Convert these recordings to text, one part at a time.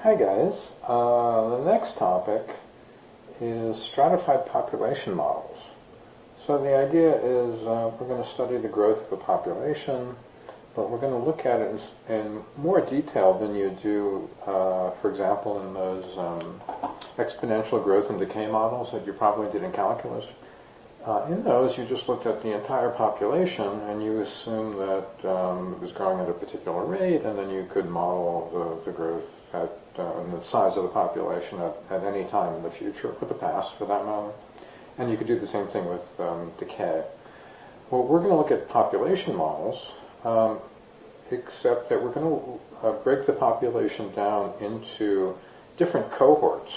Hi guys, the next topic is stratified population models. So the idea is we're going to study the growth of the population, but we're going to look at it in more detail than you do, for example, in those exponential growth and decay models that you probably did in calculus. In those, you just looked at the entire population and you assumed that it was growing at a particular rate, and then you could model the growth at and the size of the population at any time in the future, or the past for that matter. And you could do the same thing with decay. Well, we're going to look at population models, except that we're going to break the population down into different cohorts,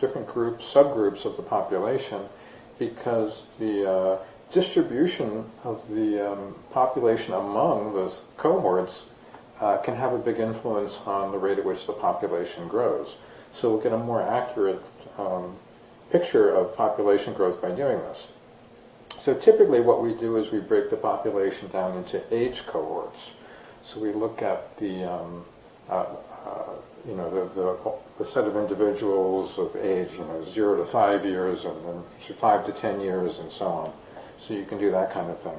different groups, subgroups of the population, because the distribution of the population among those cohorts can have a big influence on the rate at which the population grows. So we'll get a more accurate picture of population growth by doing this. So typically what we do is we break the population down into age cohorts. So we look at the set of individuals of age, 0 to 5 years, and then 5 to 10 years, and so on. So you can do that kind of thing.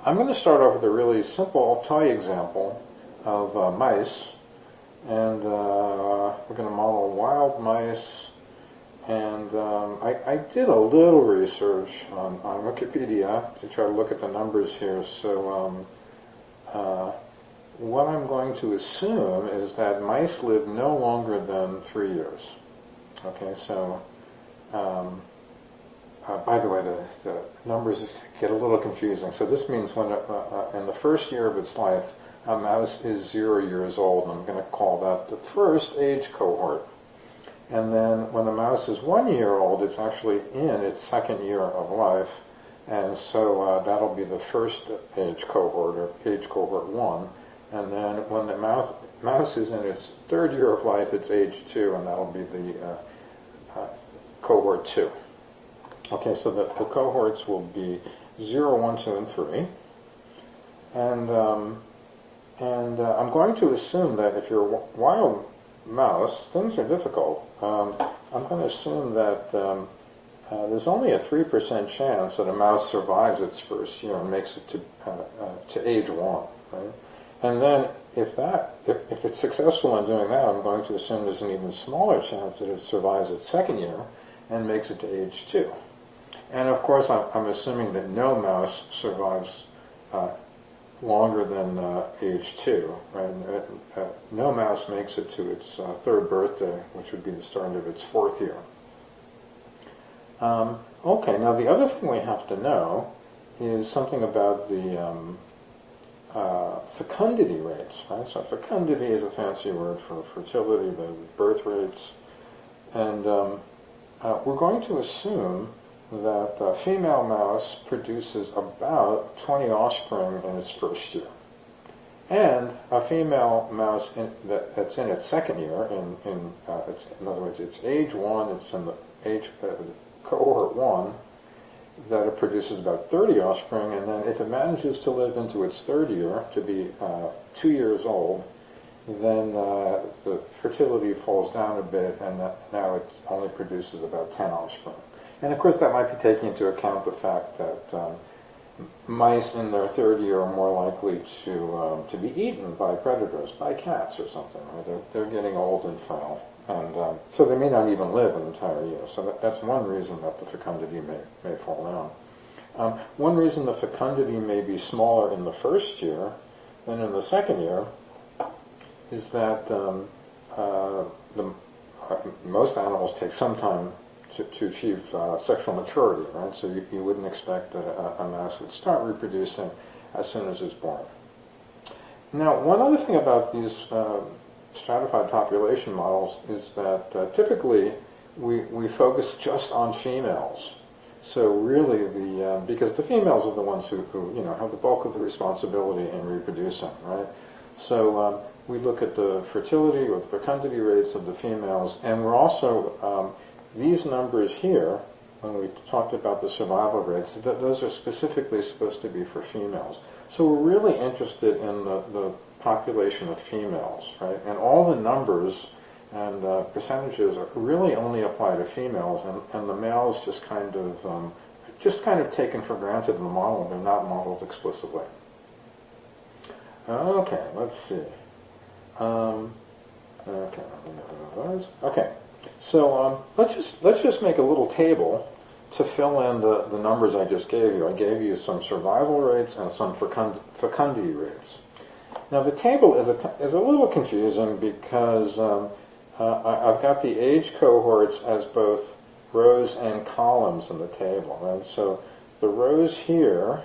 I'm going to start off with a really simple toy example of mice, and we're going to model wild mice. And I did a little research on Wikipedia to try to look at the numbers here. So what I'm going to assume is that mice live no longer than 3 years. Okay, so by the way, the numbers get a little confusing. So this means when in the first year of its life, a mouse is 0 years old, and I'm going to call that the first age cohort. And then when the mouse is 1 year old, it's actually in its second year of life, and so that'll be the first age cohort, or age cohort 1. And then when the mouse is in its third year of life, it's age 2, and that'll be the cohort 2. Okay, so the cohorts will be 0, 1, 2, and 3. And I'm going to assume that if you're a wild mouse, things are difficult. I'm going to assume that there's only a 3% chance that a mouse survives its first year and makes it to age 1, right? And then if it's successful in doing that, I'm going to assume there's an even smaller chance that it survives its second year and makes it to age 2. And of course, I'm assuming that no mouse survives longer than age 2, right? No mouse makes it to its third birthday, which would be the start of its fourth year. Okay, now the other thing we have to know is something about the fecundity rates, right? So fecundity is a fancy word for fertility, the birth rates. And we're going to assume that a female mouse produces about 20 offspring in its first year. And a female mouse that's in its second year, in other words, it's age 1, it's in the age cohort 1, that it produces about 30 offspring, and then if it manages to live into its third year, to be 2 years old, then the fertility falls down a bit, and now it only produces about 10 offspring. And of course that might be taking into account the fact that mice in their third year are more likely to be eaten by predators, by cats or something. Right? They're getting old and frail, and so they may not even live an entire year. So that's one reason that the fecundity may fall down. One reason the fecundity may be smaller in the first year than in the second year is that most animals take some time to achieve sexual maturity, right? So you wouldn't expect that a mouse would start reproducing as soon as it's born. Now, one other thing about these stratified population models is that typically we focus just on females. So really, because the females are the ones who have the bulk of the responsibility in reproducing, right? So we look at the fertility or the fecundity rates of the females, and we're also these numbers here, when we talked about the survival rates, those are specifically supposed to be for females. So we're really interested in the population of females, right? And all the numbers And percentages really only apply to females, and the males just kind of taken for granted in the model. They're not modeled explicitly. Okay, let's see. Okay, so let's just make a little table to fill in the numbers I just gave you. I gave you some survival rates and some fecundity rates. Now the table is a little confusing because I've got the age cohorts as both rows and columns in the table, right? So the rows here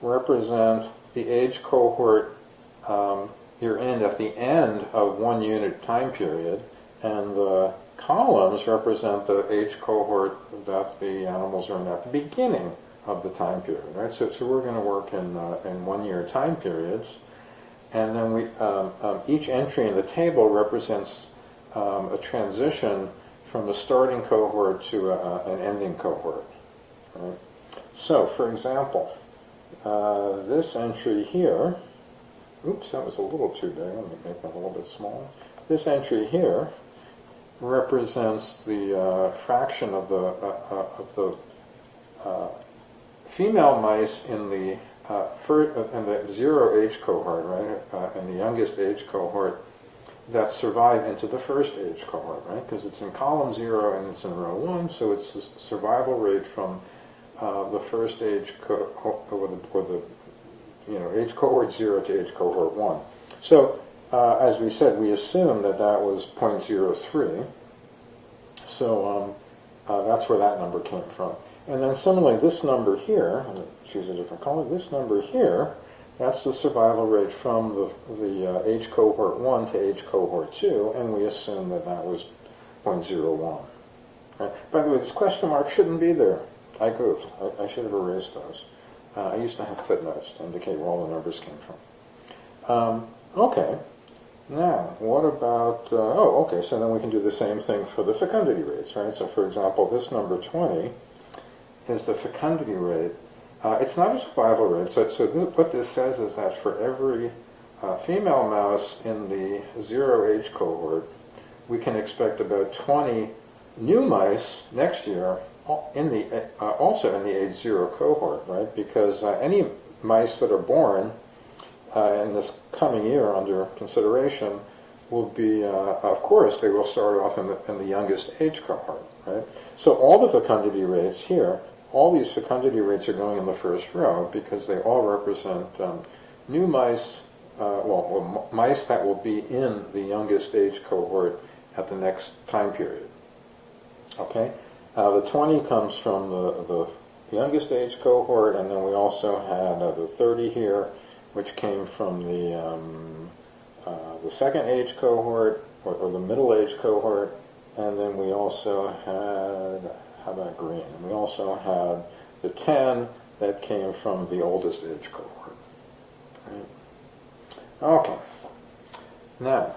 represent the age cohort you're in at the end of 1 unit time period, and the columns represent the age cohort that the animals are in at the beginning of the time period, right? So we're going to work in 1 year time periods, and then each entry in the table represents a transition from a starting cohort to an ending cohort, right? So, for example, this entry here, oops, that was a little too big. Let me make that a little bit smaller. This entry here represents the fraction of the female mice in the in the 0 age cohort, right, in the youngest age cohort, that survive into the first age cohort, right? Because it's in column 0 and it's in row 1, so it's the survival rate from the first age age cohort 0 to age cohort 1. So, as we said, we assume that was 0.03. So that's where that number came from. And then similarly, this number here, I'm going to choose a different color, this number here, that's the survival rate from the age cohort 1 to age cohort 2, and we assume that was 0.01. Right? By the way, this question mark shouldn't be there. I goofed. I should have erased those. I used to have footnotes to indicate where all the numbers came from. Okay. Now, what about, so then we can do the same thing for the fecundity rates, right? So, for example, this number 20 is the fecundity rate. It's not a survival rate, so what this says is that for every female mouse in the 0 age cohort, we can expect about 20 new mice next year also in the age 0 cohort, right? Because any mice that are born in this coming year under consideration will be, of course, they will start off in the youngest age cohort, right? So all the fecundity rates here, all these fecundity rates are going in the first row because they all represent new mice, mice that will be in the youngest age cohort at the next time period. Okay? The 20 comes from the youngest age cohort, and then we also had the 30 here, which came from the second age cohort, or the middle age cohort, and then we also had, how about green? We also had the 10 that came from the oldest age cohort. Right? Okay. Now,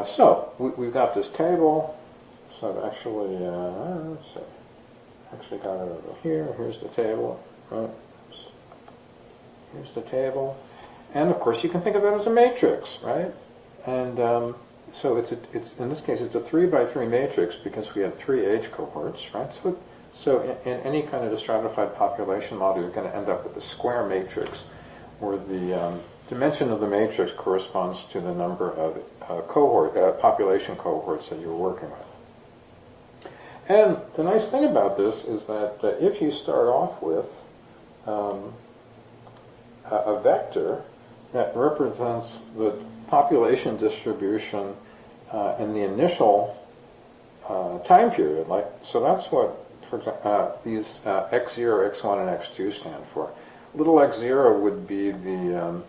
so we've got this table. So I've actually, let's see, actually got it over here. Here's the table, right? Oops. Here's the table. And of course you can think of it as a matrix, right? And so it's in this case it's a 3 by 3 matrix because we had 3 age cohorts, right? So in any kind of a stratified population model, you're going to end up with a square matrix where the dimension of the matrix corresponds to the number of population cohorts that you're working with. And the nice thing about this is that if you start off with a vector that represents the population distribution in the initial time period, so that's what these x0, x1, and x2 stand for. Little x0 would be the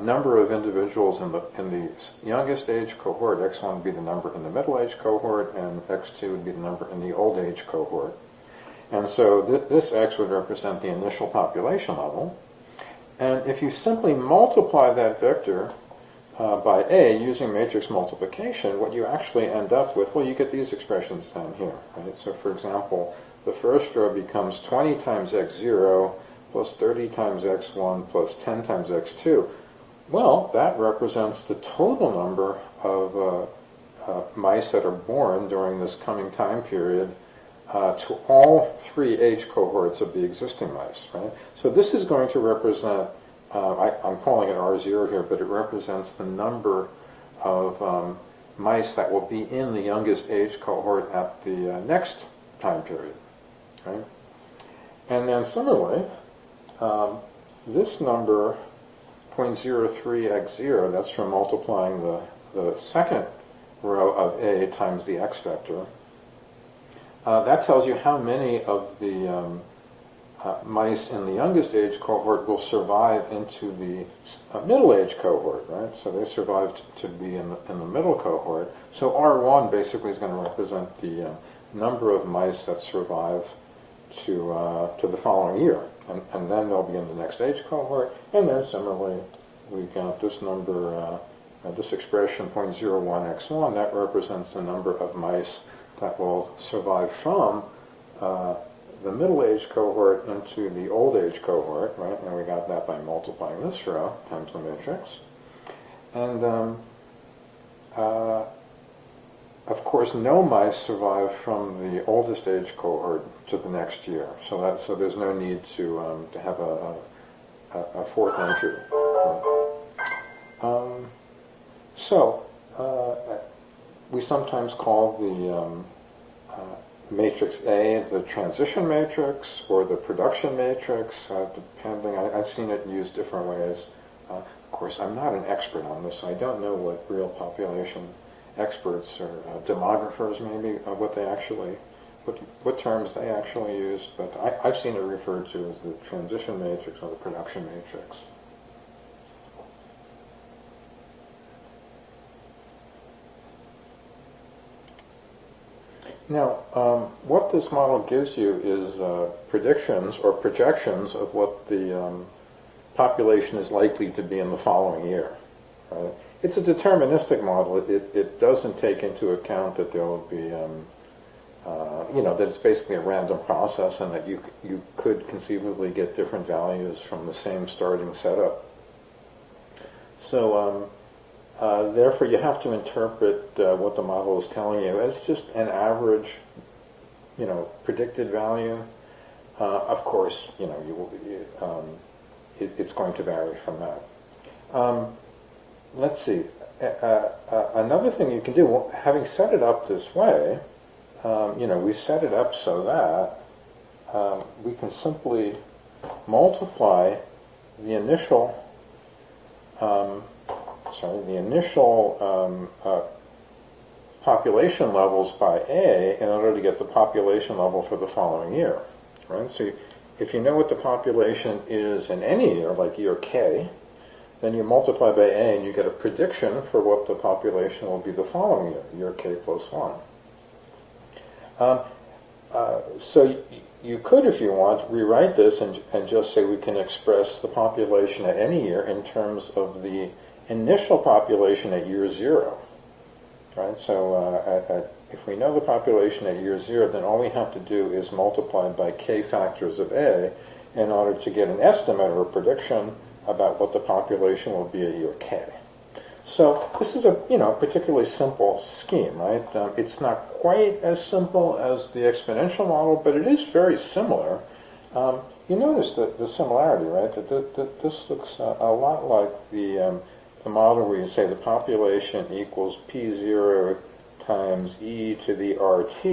number of individuals in the youngest age cohort. X1 would be the number in the middle age cohort, and x2 would be the number in the old age cohort. And so this x would represent the initial population level. And if you simply multiply that vector by A using matrix multiplication, what you actually end up with, well, you get these expressions down here, right? So for example, the first row becomes 20 times x0 plus 30 times x1 plus 10 times x2. Well, that represents the total number of mice that are born during this coming time period to all 3 age cohorts of the existing mice, right? So this is going to represent, I'm calling it R0 here, but it represents the number of mice that will be in the youngest age cohort at the next time period, right? And then similarly, this number, 0.03x0, that's from multiplying the second row of A times the x vector. That tells you how many of the mice in the youngest age cohort will survive into the middle age cohort, right? So they survived to be in the middle cohort. So R1 basically is going to represent the number of mice that survive to the following year. And then they'll be in the next age cohort. And then similarly, we've got this number, this expression 0.01x1, that represents the number of mice that will survive from the middle age cohort into the old age cohort, right? And we got that by multiplying this row times the matrix. And of course, no mice survive from the oldest age cohort to the next year. So there's no need to have a fourth entry. We sometimes call the matrix A the transition matrix or the production matrix, depending. I've seen it used different ways. Of course, I'm not an expert on this, so I don't know what real population experts or demographers maybe, what they actually, what terms they actually use, but I've seen it referred to as the transition matrix or the production matrix. Now, what this model gives you is predictions or projections of what the population is likely to be in the following year. Right? It's a deterministic model. It doesn't take into account that there will be, that it's basically a random process and that you could conceivably get different values from the same starting setup. So, therefore, you have to interpret what the model is telling you as just an average, predicted value. Of course, it's going to vary from that. Let's see. Another thing you can do, well, having set it up this way, we set it up so that we can simply multiply the initial population levels by A in order to get the population level for the following year, right? So if you know what the population is in any year, like year K, then you multiply by A and you get a prediction for what the population will be the following year K plus 1. So you could, if you want, rewrite this and just say we can express the population at any year in terms of the initial population at year 0, right? So if we know the population at year 0, then all we have to do is multiply by k factors of A in order to get an estimate or a prediction about what the population will be at year k. So this is a particularly simple scheme, right? It's not quite as simple as the exponential model, but it is very similar. You notice the similarity, right? That this looks a lot like the model where you say the population equals P0 times e to the RT,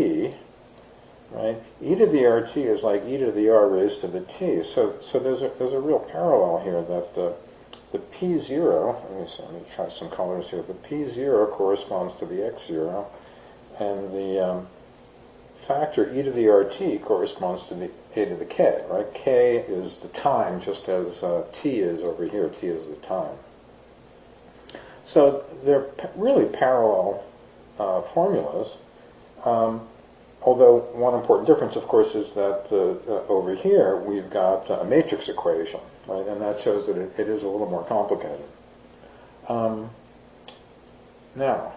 right? E to the RT is like e to the R raised to the T. So there's a real parallel here that the P0, let me try some colors here, the P0 corresponds to the X0, and the factor e to the RT corresponds to the a to the K, right? K is the time, just as T is over here. T is the time. So they're really parallel formulas, although one important difference, of course, is that over here we've got a matrix equation, right? And that shows that it is a little more complicated. Now,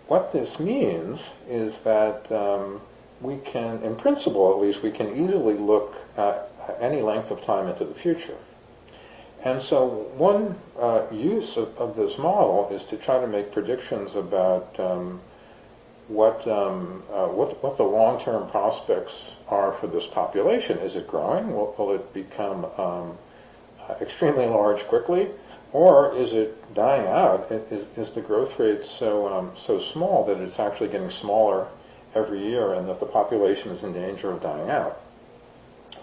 what this means is that we can, in principle at least, we can easily look at any length of time into the future. And so one use of this model is to try to make predictions about what the long-term prospects are for this population. Is it growing? Will it become extremely large quickly? Or is it dying out? Is the growth rate so small that it's actually getting smaller every year and that the population is in danger of dying out?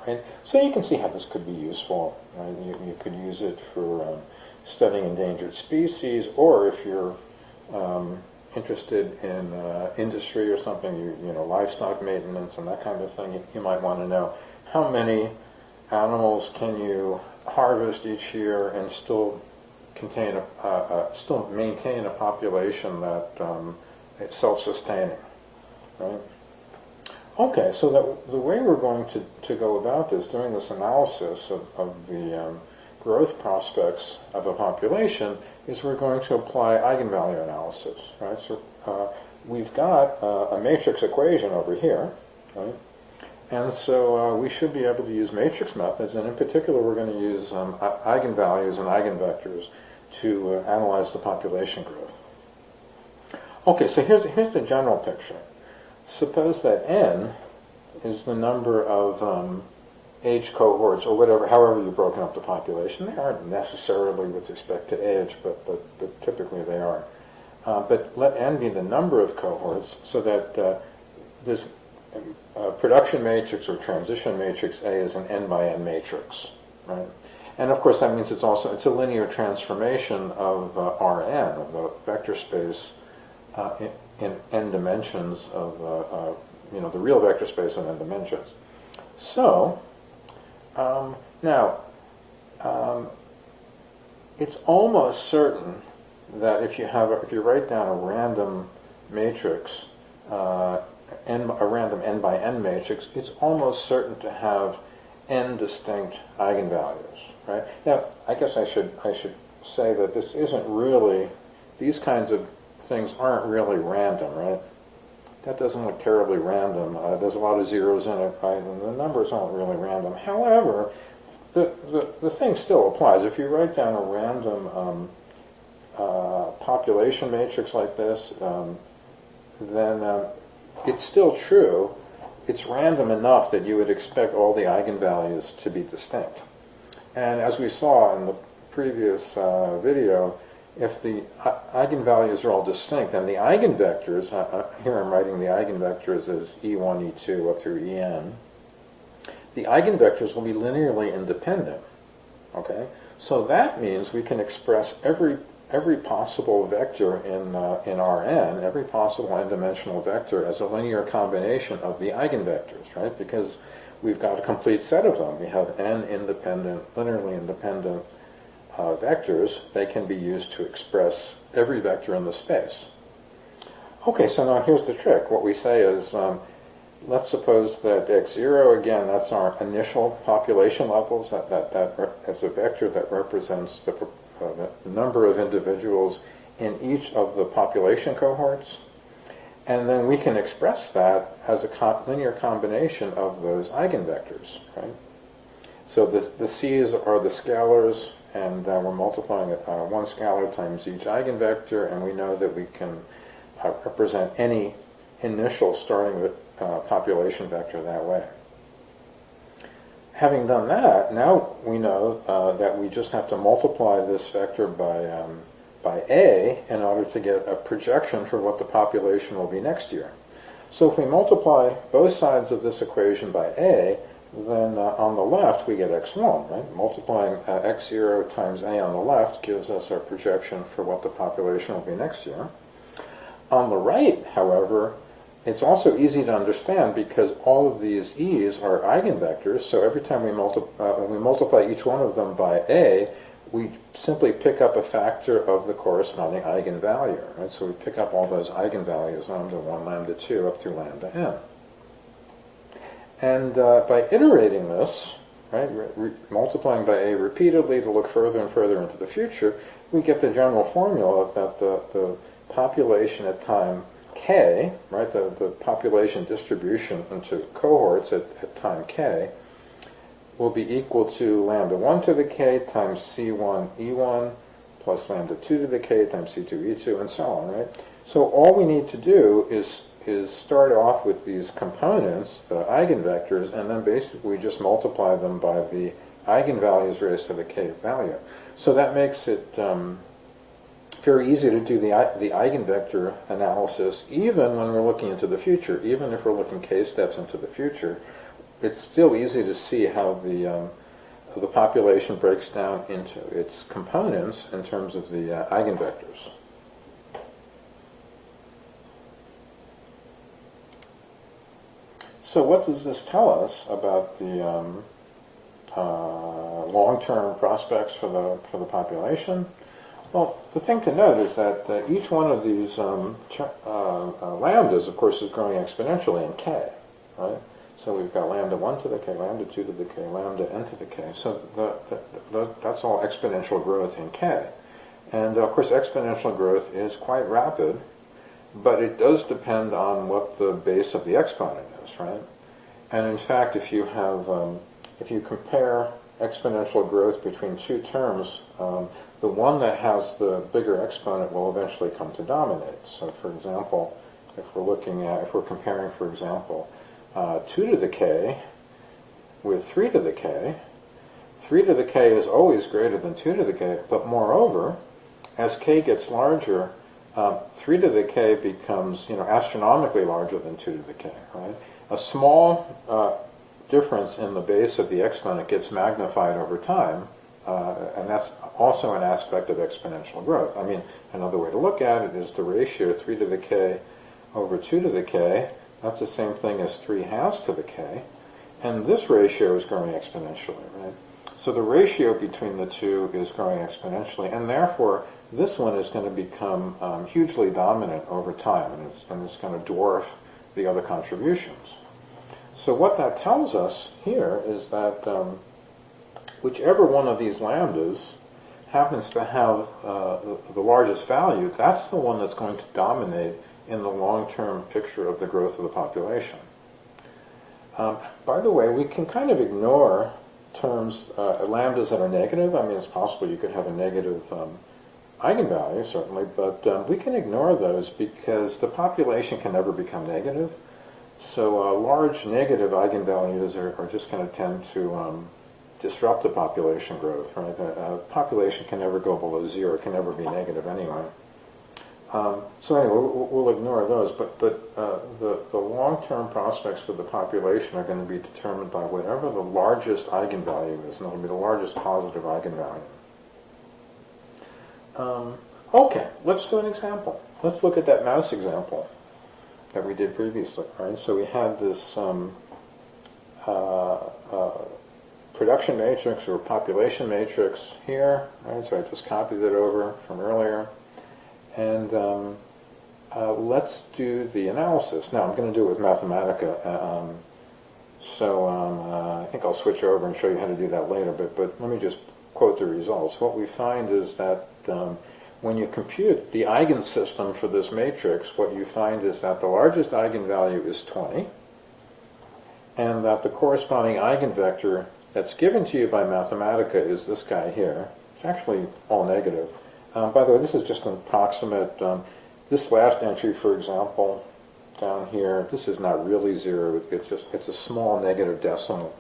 Right? So you can see how this could be useful. Right? You could use it for studying endangered species, or if you're interested in industry or something, you know, livestock maintenance and that kind of thing, you might want to know how many animals can you harvest each year and still maintain a population that is self-sustaining, right? Okay, so the way we're going to go about this, doing this analysis of the growth prospects of a population, is we're going to apply eigenvalue analysis, right? So we've got a matrix equation over here, right? And so we should be able to use matrix methods, and in particular we're going to use eigenvalues and eigenvectors to analyze the population growth. Okay, so here's the general picture. Suppose that n is the number of age cohorts, or whatever, however you've broken up the population. They aren't necessarily with respect to age, but typically they are. But let n be the number of cohorts, so that this production matrix or transition matrix A is an n by n matrix, right? And of course that means it's a linear transformation of Rn, of the vector space in n dimensions of the real vector space in n dimensions. So now it's almost certain that if you write down a random matrix, a random n by n matrix, it's almost certain to have n distinct eigenvalues, right? Now, I guess I should say that this isn't really, these kinds of things aren't really random, right? That doesn't look terribly random. There's a lot of zeros in it, right? And the numbers aren't really random. However, the thing still applies. If you write down a random population matrix like this, then it's still true. It's random enough that you would expect all the eigenvalues to be distinct. And as we saw in the previous video, if the eigenvalues are all distinct, then the eigenvectors, here I'm writing the eigenvectors as E1, E2 up through En, the eigenvectors will be linearly independent. Okay? So that means we can express every possible vector in Rn, every possible n-dimensional vector, as a linear combination of the eigenvectors, right? Because we've got a complete set of them. We have n independent, linearly independent vectors. They can be used to express every vector in the space. Okay, so now here's the trick. What we say is, let's suppose that x0, again, that's our initial population levels, that as a vector that represents the number of individuals in each of the population cohorts. And then we can express that as a linear combination of those eigenvectors, right? So the C's are the scalars, and we're multiplying it one scalar times each eigenvector, and we know that we can represent any initial starting with population vector that way. Having done that, now we know that we just have to multiply this vector by A in order to get a projection for what the population will be next year. So if we multiply both sides of this equation by A, then on the left we get x1, right? Multiplying x0 times A on the left gives us our projection for what the population will be next year. On the right, however, it's also easy to understand because all of these e's are eigenvectors, so every time when we multiply each one of them by A, we simply pick up a factor of the corresponding eigenvalue, right? So we pick up all those eigenvalues, lambda 1, lambda 2, up through lambda n. And by iterating this, right, multiplying by A repeatedly to look further and further into the future, we get the general formula that the population at time k, right, the population distribution into cohorts at time k, will be equal to lambda 1 to the k times c1 e1 plus lambda 2 to the k times c2 e2, and so on, right? So all we need to do is start off with these components, the eigenvectors, and then basically just multiply them by the eigenvalues raised to the kth value. So that makes it very easy to do the eigenvector analysis, even when we're looking into the future. Even if we're looking k steps into the future, it's still easy to see how the population breaks down into its components in terms of the eigenvectors. So what does this tell us about the long-term prospects for the population? Well, the thing to note is that each one of these lambdas, of course, is growing exponentially in k, right? So we've got lambda 1 to the k, lambda 2 to the k, lambda n to the k. So that's all exponential growth in k. And of course, exponential growth is quite rapid, but it does depend on what the base of the exponent is, right? And in fact, if you compare exponential growth between two terms, the one that has the bigger exponent will eventually come to dominate. So, for example, if we're comparing, for example, 2 to the k with 3 to the k, 3 to the k is always greater than 2 to the k, but moreover, as k gets larger, 3 to the k becomes, astronomically larger than 2 to the k, right? A small difference in the base of the exponent gets magnified over time, and that's also an aspect of exponential growth. I mean, another way to look at it is the ratio 3 to the k over 2 to the k. That's the same thing as 3 halves to the k, and this ratio is growing exponentially, right? So the ratio between the two is growing exponentially, and therefore this one is going to become hugely dominant over time, and it's going to dwarf the other contributions. So what that tells us here is that whichever one of these lambdas happens to have the largest value, that's the one that's going to dominate in the long-term picture of the growth of the population. By the way, we can kind of ignore terms, lambdas that are negative. I mean, it's possible you could have a negative eigenvalue, certainly, but we can ignore those because the population can never become negative. So large negative eigenvalues are just going to tend to disrupt the population growth, right? A population can never go below 0. It can never be negative anyway. So anyway, we'll ignore those, but the long-term prospects for the population are going to be determined by whatever the largest eigenvalue is, and it'll be the largest positive eigenvalue. Okay, let's do an example. Let's look at that mouse example that we did previously, right? So we had this production matrix or population matrix here, right? So I just copied it over from earlier. And let's do the analysis. Now, I'm going to do it with Mathematica, so I think I'll switch over and show you how to do that later, but let me just quote the results. What we find is that when you compute the eigensystem for this matrix, what you find is that the largest eigenvalue is 20, and that the corresponding eigenvector that's given to you by Mathematica is this guy here. It's actually all negative. By the way, this is just an approximate. This last entry, for example, down here, this is not really 0. It's a small negative decimal,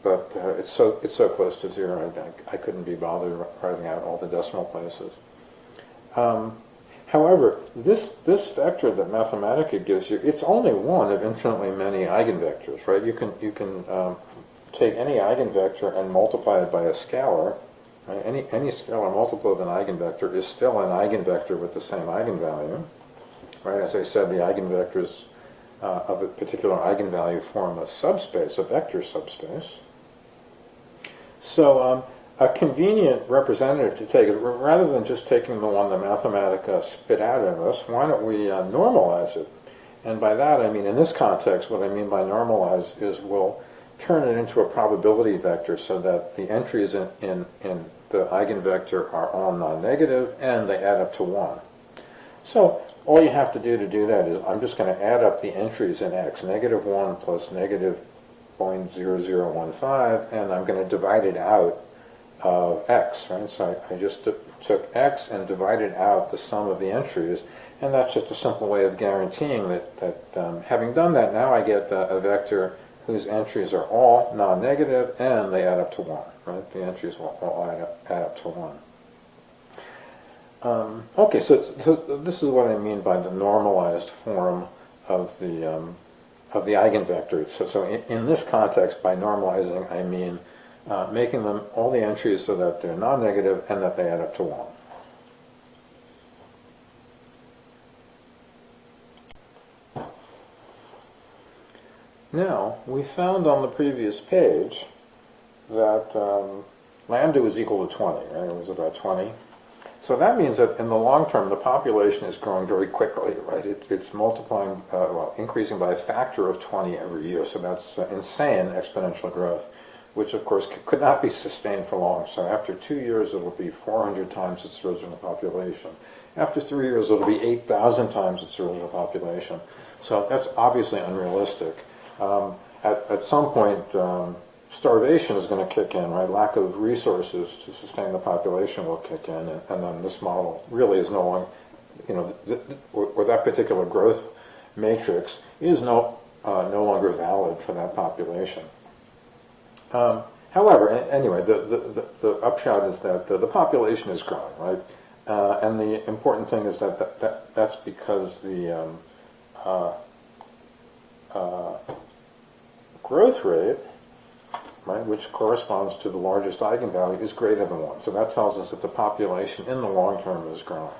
but it's so close to 0. I couldn't be bothered writing out all the decimal places. However, this vector that Mathematica gives you, it's only one of infinitely many eigenvectors, right? You can take any eigenvector and multiply it by a scalar. Right? Any scalar multiple of an eigenvector is still an eigenvector with the same eigenvalue. Right? As I said, the eigenvectors of a particular eigenvalue form a subspace, a vector subspace. So a convenient representative to take is, rather than just taking the one that Mathematica spit out at us, why don't we normalize it? And by that I mean, in this context, what I mean by normalize is we'll turn it into a probability vector so that the entries in the eigenvector are all non-negative and they add up to 1. So all you have to do that is I'm just going to add up the entries in x, -1 plus -2 0.0015, and I'm going to divide it out of x, right? So I just took x and divided out the sum of the entries, and that's just a simple way of guaranteeing that having done that, now I get a vector whose entries are all non-negative and they add up to 1, right? The entries will all add up to 1. Okay, so this is what I mean by the normalized form of the eigenvector. So in this context, by normalizing, I mean making them all the entries so that they're non-negative and that they add up to 1. Now, we found on the previous page that lambda was equal to 20, right? It was about 20. So that means that in the long term, the population is growing very quickly, right? It's multiplying, increasing by a factor of 20 every year. So that's insane exponential growth, which of course could not be sustained for long. So after 2 years, it'll be 400 times its original population. After 3 years, it'll be 8,000 times its original population. So that's obviously unrealistic. At some point, starvation is going to kick in, right? Lack of resources to sustain the population will kick in, and then this model really is no longer, or that particular growth matrix is no longer valid for that population. However, anyway, the upshot is that the population is growing, right? And the important thing is that's because the growth rate, right, which corresponds to the largest eigenvalue, is greater than 1. So that tells us that the population in the long term is growing.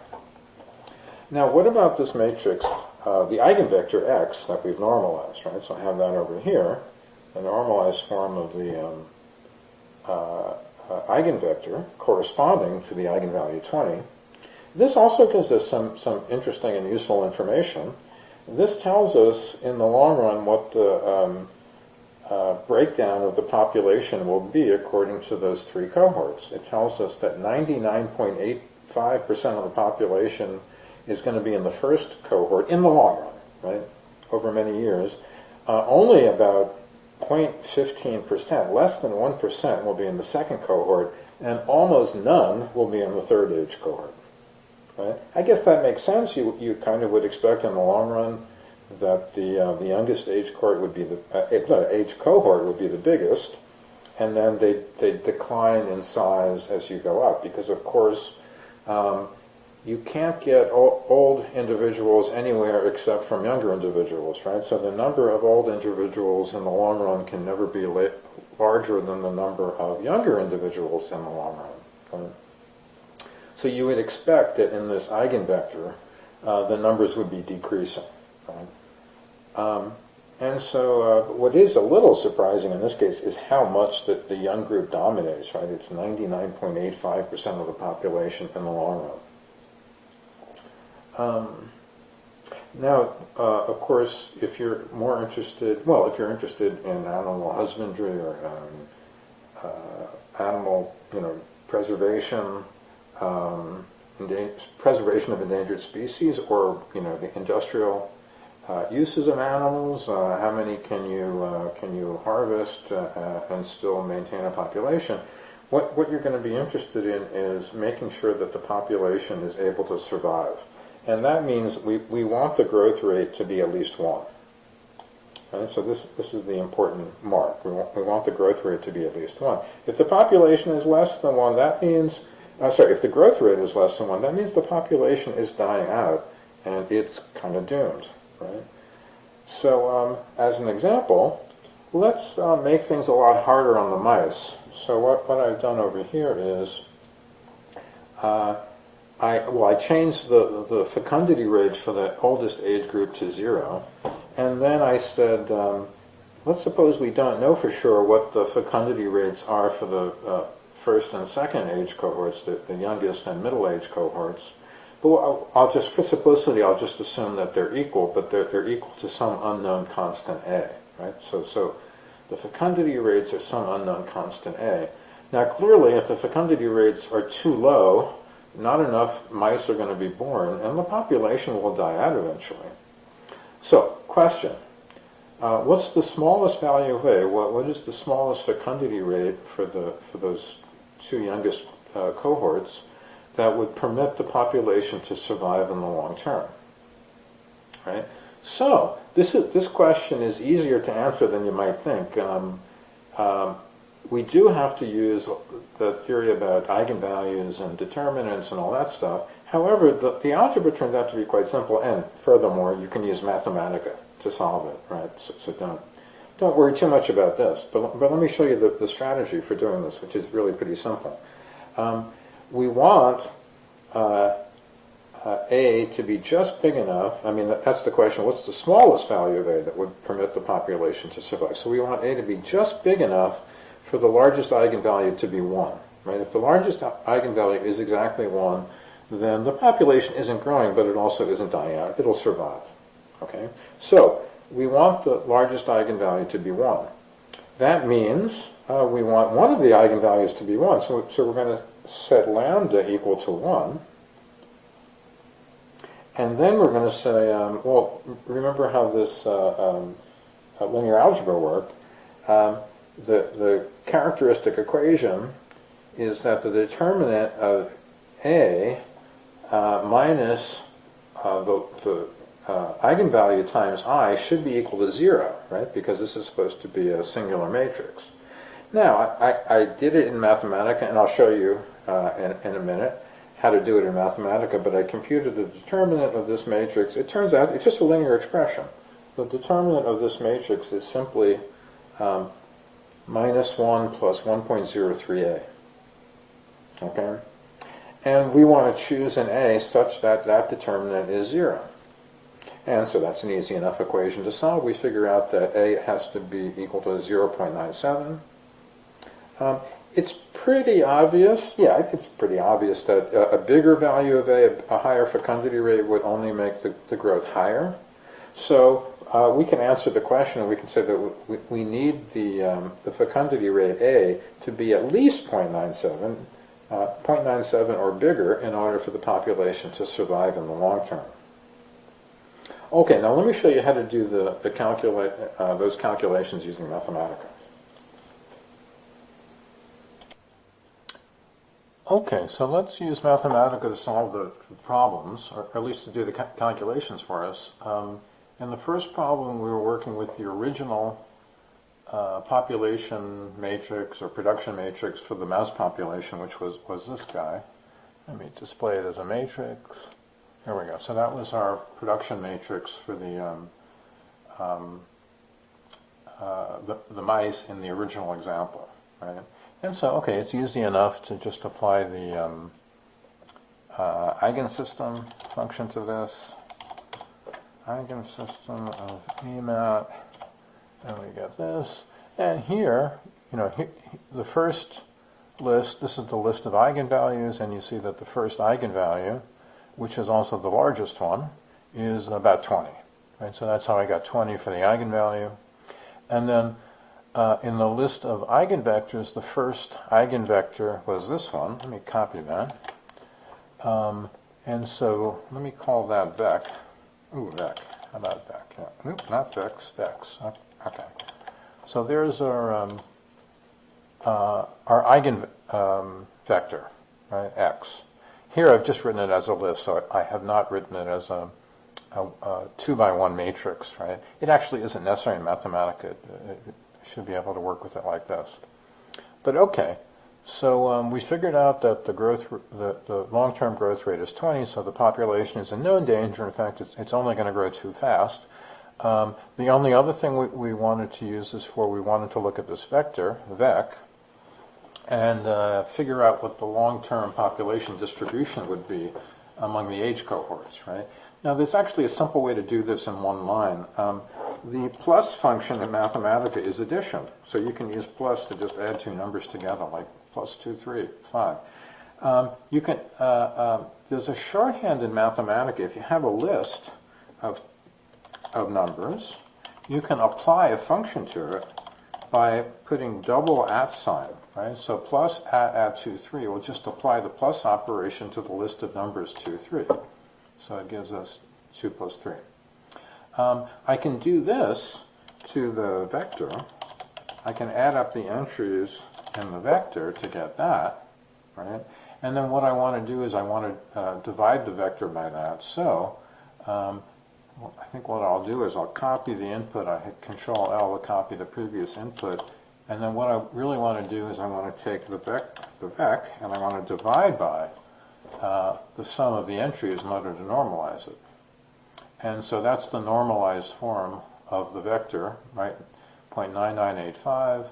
Now, what about this matrix, the eigenvector x that we've normalized, right? So I have that over here, the normalized form of the eigenvector corresponding to the eigenvalue 20. This also gives us some interesting and useful information. This tells us in the long run what the breakdown of the population will be according to those 3 cohorts. It tells us that 99.85% of the population is going to be in the first cohort in the long run, right, over many years. Only about 0.15%, less than 1%, will be in the second cohort, and almost none will be in the third age cohort. Right? I guess that makes sense. You kind of would expect in the long run that the youngest age cohort would be age cohort would be the biggest, and then they decline in size as you go up, because of course you can't get old individuals anywhere except from younger individuals, right? So the number of old individuals in the long run can never be larger than the number of younger individuals in the long run. Right? So you would expect that in this eigenvector, the numbers would be decreasing. Right? And so what is a little surprising in this case is how much the young group dominates, right? It's 99.85% of the population in the long run. Now, of course, if you're more interested, if you're interested in animal husbandry or animal, preservation, preservation of endangered species, or the industrial uses of animals, how many can you harvest and still maintain a population? What you're going to be interested in is making sure that the population is able to survive. And that means we want the growth rate to be at least 1. Right? So this is the important mark. We want the growth rate to be at least 1. If the population is less than 1, that means, if the growth rate is less than 1, that means the population is dying out and it's kind of doomed. Right? So as an example, let's make things a lot harder on the mice. So what I've done over here is I changed the fecundity rates for the oldest age group to 0, and then I said, let's suppose we don't know for sure what the fecundity rates are for the first and second age cohorts, the youngest and middle age cohorts. But I'll just, for simplicity, I'll just assume that they're equal, but they're equal to some unknown constant A, right? So the fecundity rates are some unknown constant A. Now clearly, if the fecundity rates are too low, not enough mice are going to be born, and the population will die out eventually. So, question. what's the smallest value of A? What is the smallest fecundity rate for those two youngest cohorts that would permit the population to survive in the long term? Right? So this question is easier to answer than you might think. We do have to use the theory about eigenvalues and determinants and all that stuff. However, the algebra turns out to be quite simple, and furthermore, you can use Mathematica to solve it, right? So don't worry too much about this. But let me show you the strategy for doing this, which is really pretty simple. We want A to be just big enough. I mean, that's the question. What's the smallest value of A that would permit the population to survive? So we want A to be just big enough for the largest eigenvalue to be 1. Right? If the largest eigenvalue is exactly 1, then the population isn't growing, but it also isn't dying out. It'll survive. Okay? So we want the largest eigenvalue to be 1. That means we want one of the eigenvalues to be 1. So we're going to set lambda equal to 1. And then we're going to say, well, remember how this linear algebra worked. The characteristic equation is that the determinant of A minus the eigenvalue times I should be equal to 0, right? Because this is supposed to be a singular matrix. Now, I did it in Mathematica, and I'll show you in a minute how to do it in Mathematica, but I computed the determinant of this matrix. It turns out it's just a linear expression. The determinant of this matrix is simply minus 1 plus 1.03a. Okay? And we want to choose an A such that that determinant is 0. And so that's an easy enough equation to solve. We figure out that A has to be equal to 0.97. It's pretty obvious, it's pretty obvious that a bigger value of a higher fecundity rate would only make the growth higher. So we can answer the question, and we can say that we need the fecundity rate A to be at least 0.97, 0.97 or bigger in order for the population to survive in the long term. Okay, now let me show you how to do those calculations using Mathematica. Okay, so let's use Mathematica to solve the problems, or at least to do the calculations for us. In the first problem, we were working with the original population matrix or production matrix for the mouse population, which was this guy. Let me display it as a matrix. Here we go. So that was our production matrix for the mice in the original example, right? And so, okay, it's easy enough to just apply the eigensystem function to this. Eigensystem of AMAT, and we get this. And here, the first list, this is the list of eigenvalues, and you see that the first eigenvalue, which is also the largest one, is about 20. Right? So that's how I got 20 for the eigenvalue. And then in the list of eigenvectors, the first eigenvector was this one. Let me copy that. And so let me call that Vec. Ooh, Vec. How about Vec? Yeah. Nope, not Vex, Vex. Okay. So there's our eigenvector, right, X. Here I've just written it as a list, so I have not written it as a 2-by-1 matrix, right? It actually isn't necessary in Mathematica. It should be able to work with it like this. But okay, so we figured out that the long-term growth rate is 20, so the population is in no danger. In fact, it's only going to grow too fast. The only other thing we wanted to use this for, we wanted to look at this vector, Vec, and figure out what the long-term population distribution would be among the age cohorts, right? Now, there's actually a simple way to do this in one line. The plus function in Mathematica is addition. So you can use plus to just add two numbers together, like plus 2, 3, 5. There's a shorthand in Mathematica. If you have a list of numbers, you can apply a function to it by putting double @ sign, right? So plus @ 2, 3 will just apply the plus operation to the list of numbers 2, 3. So it gives us 2 plus 3. I can do this to the vector, I can add up the entries in the vector to get that, right? And then what I want to do is I want to divide the vector by that. So I think what I'll do is I'll copy the input. I hit Control L to copy the previous input. And then what I really want to do is I want to take the vec, and I want to divide by the sum of the entries in order to normalize it. And so that's the normalized form of the vector, right? 0.9985,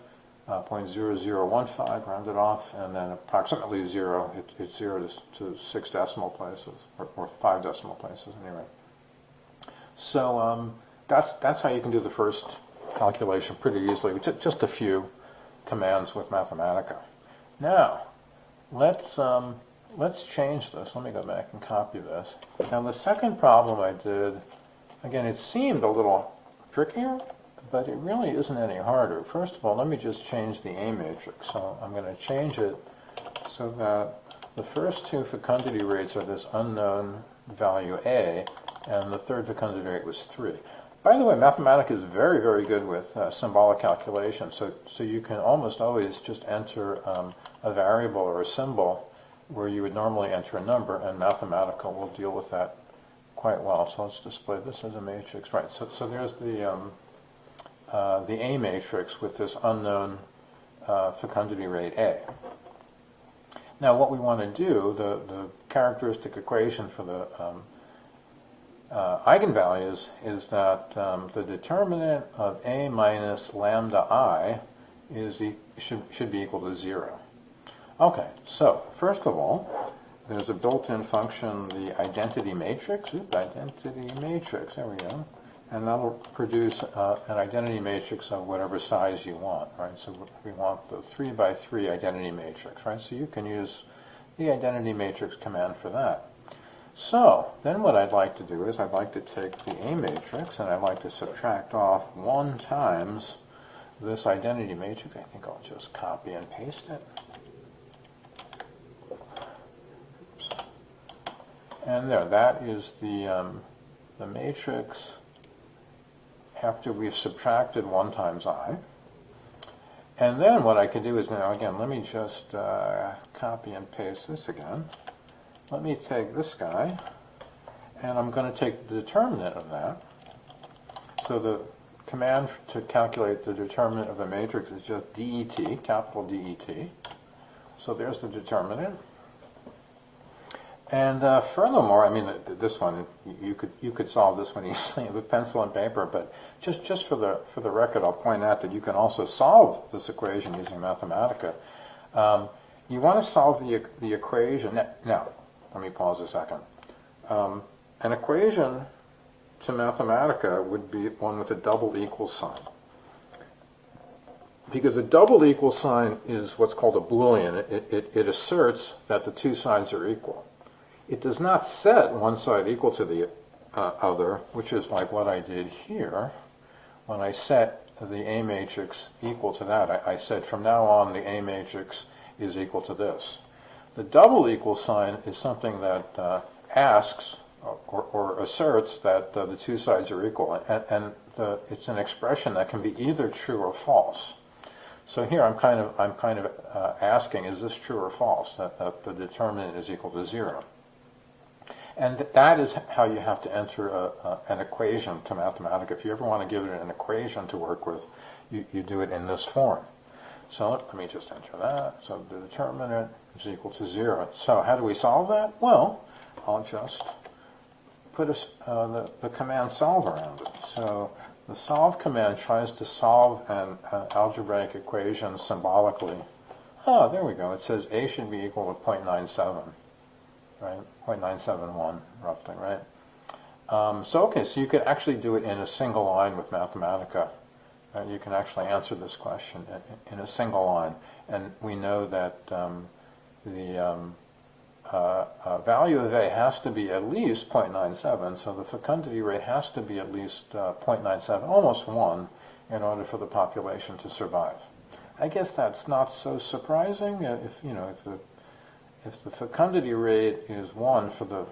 0.0015 rounded off, and then approximately 0. It's 0 to 6 decimal places, or 5 decimal places anyway. So that's how you can do the first calculation pretty easily, with just a few commands with Mathematica. Now, let's change this. Let me go back and copy this. Now, the second problem I did, again, it seemed a little trickier, but it really isn't any harder. First of all, let me just change the A matrix. So I'm going to change it so that the first two fecundity rates are this unknown value A, and the third fecundity rate was 3. By the way, Mathematica is very, very good with symbolic calculation, so you can almost always just enter a variable or a symbol where you would normally enter a number, and Mathematica will deal with that quite well. So let's display this as a matrix. Right, so there's the A matrix with this unknown fecundity rate A. Now what we want to do, the characteristic equation for the eigenvalues is that the determinant of A minus lambda I should be equal to 0. Okay, so first of all, there's a built-in function, the identity matrix. Identity matrix, there we go. And that'll produce an identity matrix of whatever size you want, right? So we want the 3 by 3 identity matrix, right? So you can use the identity matrix command for that. So then what I'd like to do is I'd like to take the A matrix and I'd like to subtract off 1 times this identity matrix. I think I'll just copy and paste it. Oops. And there, that is the matrix after we've subtracted 1 times I. And then what I can do is now, again, let me just copy and paste this again. Let me take this guy, and I'm going to take the determinant of that. So the command to calculate the determinant of a matrix is just DET, capital DET. So there's the determinant. And furthermore, I mean, this one, you could solve this one easily with pencil and paper, but just for the record, I'll point out that you can also solve this equation using Mathematica. You want to solve the equation. Now, let me pause a second. An equation to Mathematica would be one with a double equal sign. Because a double equal sign is what's called a Boolean. It asserts that the two sides are equal. It does not set one side equal to the other, which is like what I did here. When I set the A matrix equal to that, I said from now on the A matrix is equal to this. The double equal sign is something that asks or asserts that the two sides are equal, and it's an expression that can be either true or false. So here I'm kind of asking, is this true or false, that the determinant is equal to 0? And that is how you have to enter an equation to Mathematica. If you ever want to give it an equation to work with, you do it in this form. So let me just enter that. So the determinant is equal to 0. So how do we solve that? Well, I'll just put the command solve around it. So the solve command tries to solve an algebraic equation symbolically. Oh, there we go. It says A should be equal to 0.97. Right, 0.971 roughly, right? So you could actually do it in a single line with Mathematica. You can actually answer this question in a single line, and we know that the value of A has to be at least 0.97, so the fecundity rate has to be at least 0.97, almost 1, in order for the population to survive. I guess that's not so surprising if the fecundity rate is 1 for the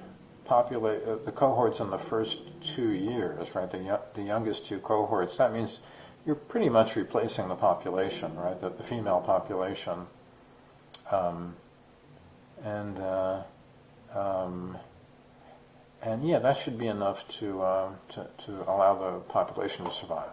cohorts in the first 2 years, right? The youngest 2 cohorts. That means you're pretty much replacing the population, right? The female population, and yeah, that should be enough to allow the population to survive.